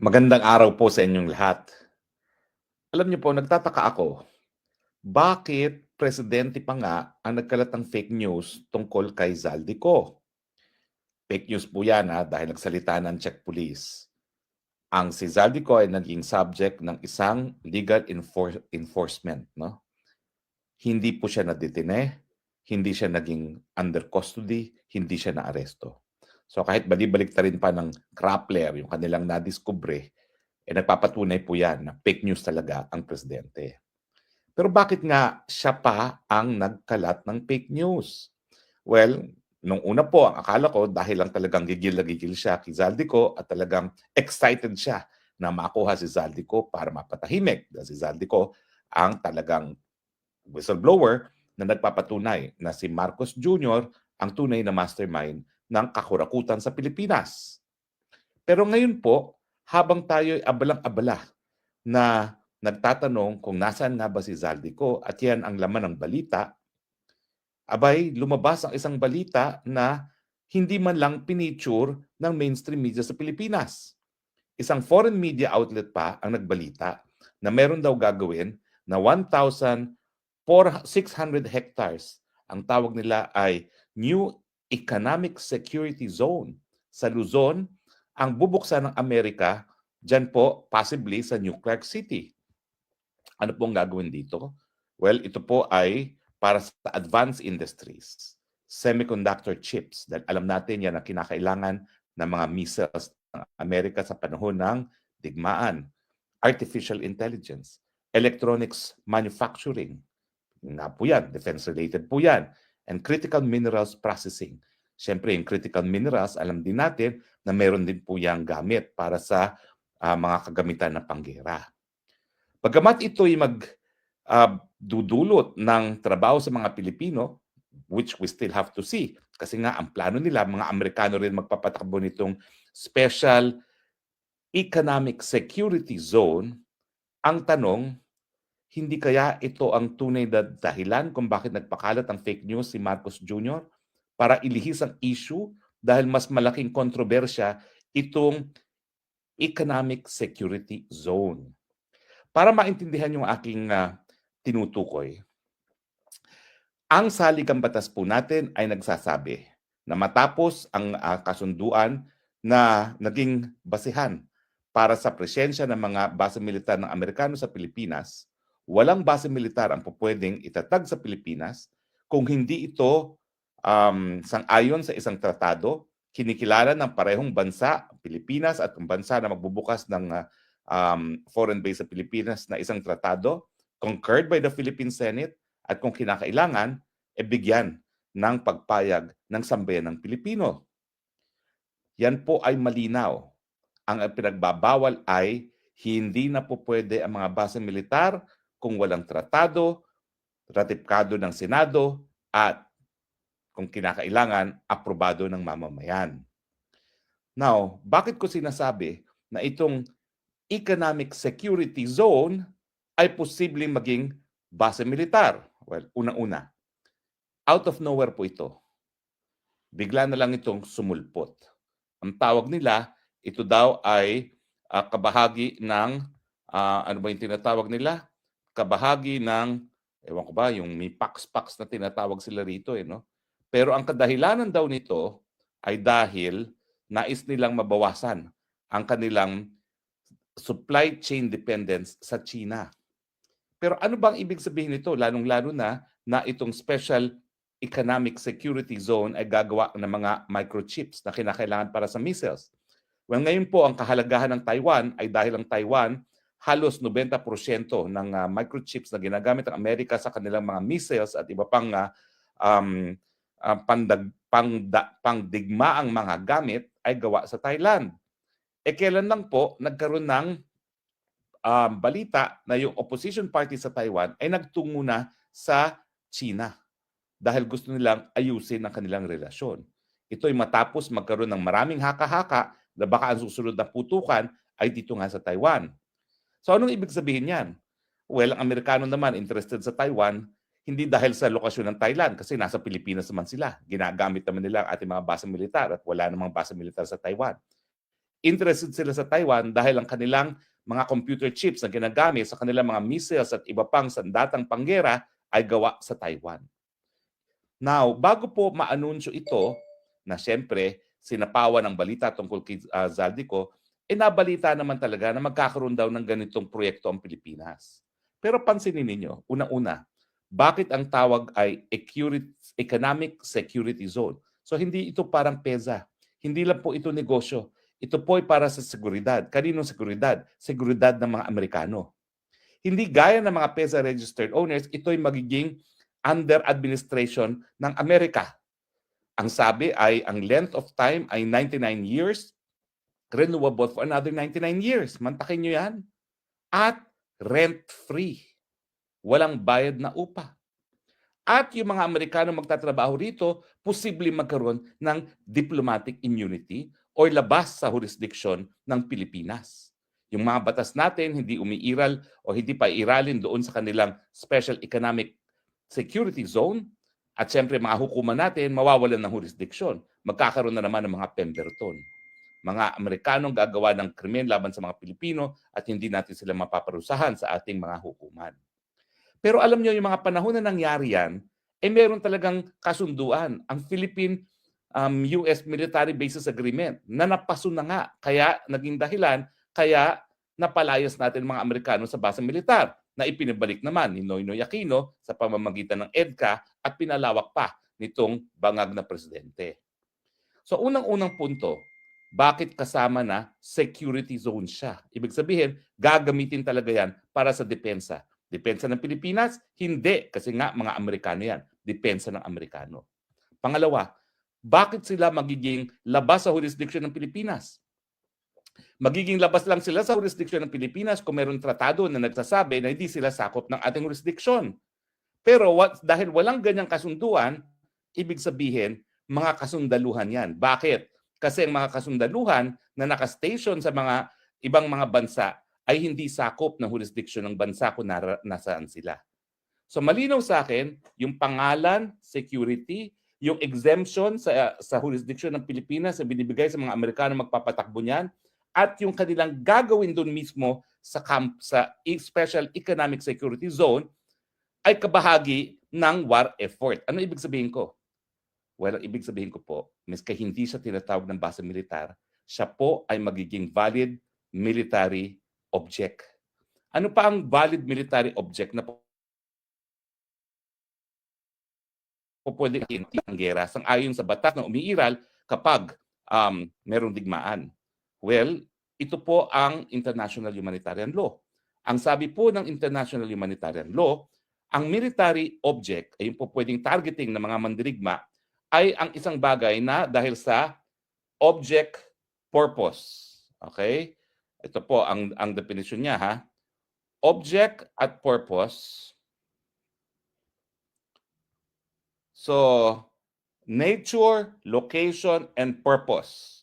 Magandang araw po sa inyong lahat. Alam niyo po, nagtataka ako, bakit presidente pa nga ang nagkalat ng fake news tungkol kay Zaldico? Fake news po yan dahil nagsalita ng Czech police. Ang si Zaldico ay naging subject ng isang legal enforcement. No? Hindi po siya nadetine, hindi siya naging under custody, hindi siya naaresto. So kahit balibalik rin pa ng Krappler, yung kanilang nadiskubre, nagpapatunay po yan na fake news talaga ang presidente. Pero bakit nga siya pa ang nagkalat ng fake news? Well, nung una po, ang akala ko dahil lang talagang gigil na gigil siya kay Zaldico at talagang excited siya na makuha si Zaldico para mapatahimik. Dahil si Zaldico ang talagang whistleblower na nagpapatunay na si Marcos Jr. ang tunay na mastermind ng kakurakutan sa Pilipinas. Pero ngayon po, habang tayo ay abalang-abala na nagtatanong kung nasaan nga ba si Zaldico at yan ang laman ng balita, abay lumabas ang isang balita na hindi man lang piniture ng mainstream media sa Pilipinas. Isang foreign media outlet pa ang nagbalita na meron daw gagawin na 1,600 hectares. Ang tawag nila ay New Economic Security Zone sa Luzon, ang bubuksan ng Amerika, dyan po possibly sa New Clark City. Ano pong gagawin dito? Well, ito po ay para sa advanced industries, semiconductor chips, dahil alam natin yan ang kinakailangan ng mga missiles ng Amerika sa panahon ng digmaan, artificial intelligence, electronics manufacturing, nga po yan, defense-related po yan, and critical minerals processing. Siyempre, yung critical minerals, alam din natin na meron din po yung gamit para sa mga kagamitan ng panggera. Bagamat ito'y magdudulot ng trabaho sa mga Pilipino, which we still have to see, kasi nga ang plano nila, mga Amerikano rin magpapatakbo nitong Special Economic Security Zone, ang tanong, hindi kaya ito ang tunay na dahilan kung bakit nagpakalat ang fake news si Marcos Jr. para ilihis ang issue dahil mas malaking kontrobersya itong Economic Security Zone. Para maintindihan yung aking tinutukoy, ang saligang batas po natin ay nagsasabi na matapos ang kasunduan na naging basihan para sa presensya ng mga base militar ng Amerikano sa Pilipinas, walang base militar ang pupwedeng itatag sa Pilipinas kung hindi ito sang-ayon sa isang tratado, kinikilala ng parehong bansa, Pilipinas at ang bansa na magbubukas ng foreign base sa Pilipinas na isang tratado, concurred by the Philippine Senate, at kung kinakailangan, bigyan ng pagpayag ng sambayan ng Pilipino. Yan po ay malinaw. Ang pinagbabawal ay hindi na po pwede ang mga base militar kung walang tratado, ratifikado ng Senado, at kung kinakailangan, aprobado ng mamamayan. Now, bakit ko sinasabi na itong Economic Security Zone ay posibleng maging base militar? Well, unang-una, out of nowhere po ito. Bigla na lang itong sumulpot. Ang tawag nila, ito daw ay kabahagi ng, ano ba yung tinatawag nila? Kabahagi ng, ewan ko ba, yung may pax-pax na tinatawag sila rito. No? Pero ang kadahilanan daw nito ay dahil nais nilang mabawasan ang kanilang supply chain dependence sa China. Pero ano bang ibig sabihin nito? Lalong-lalo na itong Special Economic Security Zone ay gagawa ng mga microchips na kinakailangan para sa missiles. Well, ngayon po ang kahalagahan ng Taiwan ay dahil ang Taiwan halos 90% ng microchips na ginagamit ng Amerika sa kanilang mga missiles at iba pang pangdigmaang mga gamit ay gawa sa Thailand. Kailan lang po nagkaroon ng balita na yung opposition party sa Taiwan ay nagtungo na sa China dahil gusto nilang ayusin ang kanilang relasyon. Ito ay matapos magkaroon ng maraming haka-haka na baka ang susunod na putukan ay dito nga sa Taiwan. So anong ibig sabihin yan? Well, ang Amerikano naman interested sa Taiwan, hindi dahil sa lokasyon ng Thailand kasi nasa Pilipinas naman sila. Ginagamit naman nila ang ating mga base militar at wala namang base militar sa Taiwan. Interested sila sa Taiwan dahil ang kanilang mga computer chips na ginagamit sa kanilang mga missiles at iba pang sandatang panggera ay gawa sa Taiwan. Now, bago po maanunsyo ito, na siyempre, sinapawan ng balita tungkol kay Zaldico, nabalita naman talaga na magkakaroon daw ng ganitong proyekto ang Pilipinas. Pero pansinin ninyo, una-una, bakit ang tawag ay Economic Security Zone? So hindi ito parang PEZA. Hindi lang po ito negosyo. Ito po ay para sa seguridad. Kaninong seguridad? Seguridad ng mga Amerikano. Hindi gaya ng mga PEZA registered owners, ito ay magiging under administration ng Amerika. Ang sabi ay ang length of time ay 99 years, renewable for another 99 years. Mantakin nyo yan. At rent-free. Walang bayad na upa. At yung mga Amerikano magtatrabaho rito, posible magkaroon ng diplomatic immunity o labas sa jurisdiction ng Pilipinas. Yung mga batas natin hindi umiiral o hindi pa iralin doon sa kanilang Special Economic Security Zone at siyempre mga hukuman natin mawawalan ng jurisdiction. Magkakaroon na naman ng mga Pemberton. Mga Amerikanong gagawa ng krimen laban sa mga Pilipino at hindi natin sila mapaparusahan sa ating mga hukuman. Pero alam niyo, yung mga panahon na nangyari yan, meron talagang kasunduan. Ang Philippine US Military Bases Agreement na napaso na nga. Kaya naging dahilan, kaya napalayas natin mga Amerikano sa base militar na ipinabalik naman ni Noynoy Aquino sa pamamagitan ng EDCA at pinalawak pa nitong bangag na presidente. So unang-unang punto, bakit kasama na security zone siya? Ibig sabihin, gagamitin talaga yan para sa depensa. Depensa ng Pilipinas? Hindi, kasi nga mga Amerikano yan. Depensa ng Amerikano. Pangalawa, bakit sila magiging labas sa jurisdiction ng Pilipinas? Magiging labas lang sila sa jurisdiction ng Pilipinas kung mayroong tratado na nagsasabi na hindi sila sakop ng ating jurisdiction. Pero dahil walang ganyang kasunduan, ibig sabihin, mga kasundaluhan yan. Bakit? Kasi ang mga kasundaluhan na nakastation sa mga ibang mga bansa ay hindi sakop ng jurisdiction ng bansa kung nasaan sila. So malinaw sa akin, yung pangalan, security, yung exemption sa jurisdiction ng Pilipinas na binibigay sa mga Amerikano magpapatakbo niyan, at yung kanilang gagawin doon mismo sa Special Economic Security Zone ay kabahagi ng war effort. Ano ibig sabihin ko? Well, ang ibig sabihin ko po, miski hindi siya tinatawag ng base militar, siya po ay magiging valid military object. Ano pa ang valid military object na pwede ang gera sang-ayon sa batas na umiiral kapag merong digmaan? Well, ito po ang international humanitarian law. Ang sabi po ng international humanitarian law, ang military object ay yung po pwedeng targeting ng mga mandirigma ay ang isang bagay na dahil sa object purpose. Okay? Ito po ang definition niya, ha. Object at purpose. So, nature, location, and purpose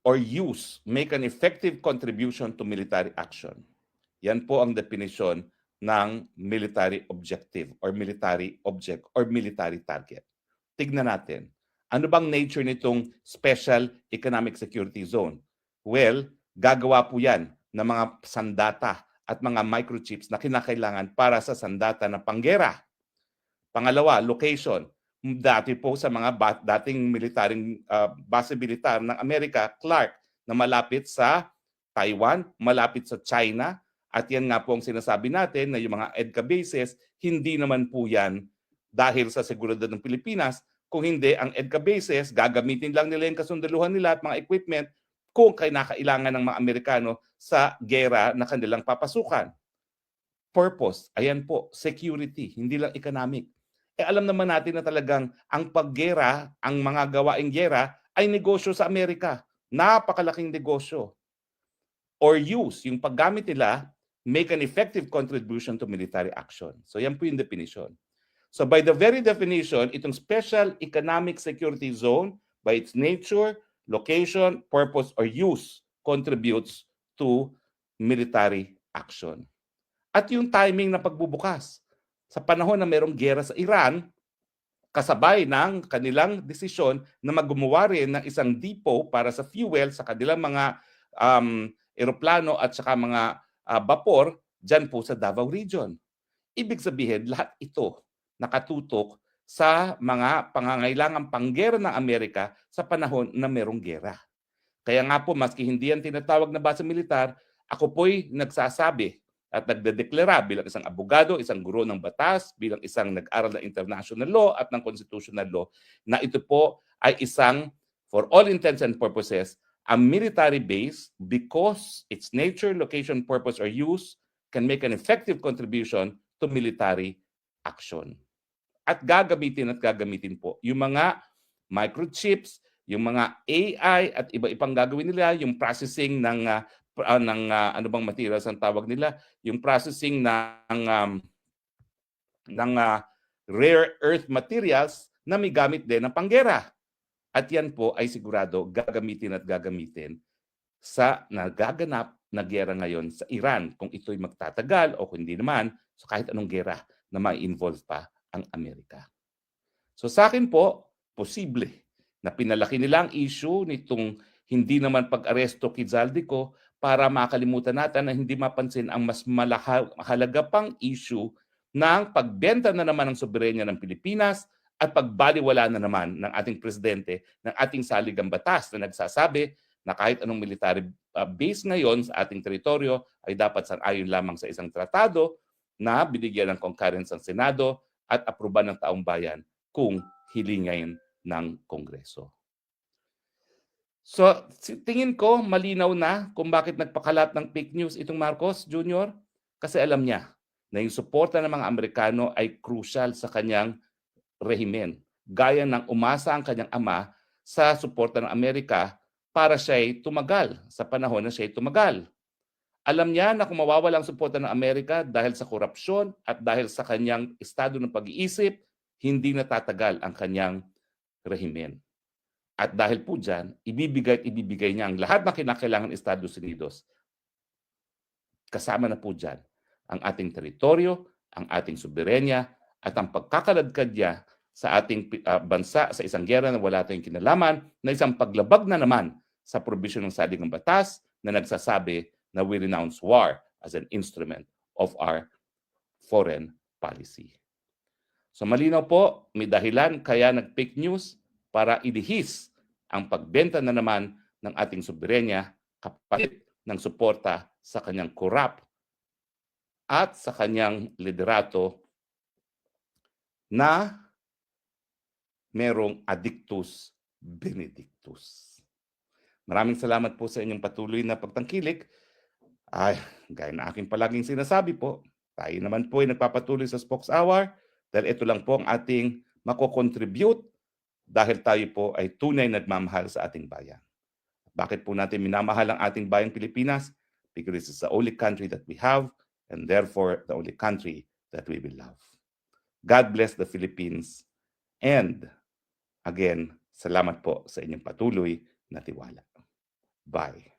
or use make an effective contribution to military action. Yan po ang definition ng military objective or military object or military target. Tignan natin. Ano bang nature nitong Special Economic Security Zone? Well, gagawa po yan ng mga sandata at mga microchips na kinakailangan para sa sandata na panggera. Pangalawa, location. Dati po sa mga dating militaring base militar ng Amerika, Clark, na malapit sa Taiwan, malapit sa China, at yan nga po ang sinasabi natin na yung mga EDCA bases, hindi naman po yan dahil sa seguridad ng Pilipinas. Kung hindi, ang EDCA bases, gagamitin lang nila yung kasundaluhan nila at mga equipment kung kailangan ng mga Amerikano sa gera na kanilang papasukan. Purpose, ayan po, security, hindi lang economic. Alam naman natin na talagang ang paggera, ang mga gawaing gera ay negosyo sa Amerika. Napakalaking negosyo. Or use, yung paggamit nila, make an effective contribution to military action. So yan po yung definition. So by the very definition, itong Special Economic Security Zone, by its nature, location, purpose, or use, contributes to military action. At yung timing na pagbubukas. Sa panahon na mayroong gera sa Iran, kasabay ng kanilang desisyon na maggumawa rin ng isang depot para sa fuel sa kanilang mga eroplano at saka mga vapor dyan po sa Davao Region. Ibig sabihin, lahat ito nakatutok sa mga pangangailangang panggera ng Amerika sa panahon na merong gera. Kaya nga po, maski hindi yan tinatawag na base militar, ako po'y nagsasabi at nagdedeklara bilang isang abogado, isang guro ng batas, bilang isang nag-aral ng international law at ng constitutional law, na ito po ay isang, for all intents and purposes, a military base because its nature, location, purpose, or use can make an effective contribution to military action. At gagamitin po yung mga microchips, yung mga AI at iba-ibang gagawin nila, yung processing ng ano bang materials ang tawag nila, yung processing ng rare earth materials na may gamit din ng panggera. At yan po ay sigurado gagamitin sa nagaganap na gera ngayon sa Iran, kung ito'y magtatagal o kung hindi naman, so kahit anong gera na mai-involve pa ang Amerika. So sa akin po, posible na pinalaki nila ang issue nitong hindi naman pag-aresto kay Zaldico para makalimutan natin na hindi mapansin ang mas mahalaga pang issue ng pagbenta na naman ng soberenya ng Pilipinas at pagbaliwala na naman ng ating presidente ng ating saligang batas na nagsasabi na kahit anong military base ngayon sa ating teritoryo ay dapat sang-ayon lamang sa isang tratado na binigyan ng concurrence ng Senado at aproban ng taong bayan kung hilingin ng Kongreso. So, tingin ko malinaw na kung bakit nagpakalat ng fake news itong Marcos Jr. Kasi alam niya na yung suporta ng mga Amerikano ay crucial sa kanyang rehimen. Gaya ng umasa ang kanyang ama sa suporta ng Amerika para siya'y tumagal sa panahon na siya'y tumagal. Alam niya na kung mawawala ang suporta ng Amerika dahil sa korupsyon at dahil sa kanyang estado ng pag-iisip, hindi natatagal ang kanyang rehimen. At dahil po dyan, ibibigay niya ang lahat ng kinakailangan ng Estados Unidos. Kasama na po dyan ang ating teritoryo, ang ating soberenya, at ang pagkakaladkad niya sa ating bansa sa isang gera na wala tayong kinalaman, na isang paglabag na naman sa probisyon ng saligang batas na nagsasabi na we renounce war as an instrument of our foreign policy. So malinaw po, may dahilan kaya nag-fake news para ilihis ang pagbenta na naman ng ating soberenya kapalit ng suporta sa kanyang corrupt at sa kanyang liderato na merong addictus benedictus. Maraming salamat po sa inyong patuloy na pagtangkilik. Ay, gaya na aking palaging sinasabi po, tayo naman po ay nagpapatuloy sa Spokes Hour dahil ito lang po ang ating mako-contribute dahil tayo po ay tunay nagmamahal sa ating bayan. Bakit po natin minamahal ang ating bayang Pilipinas? Because this is the only country that we have and therefore the only country that we will love. God bless the Philippines and again, salamat po sa inyong patuloy na tiwala. Bye.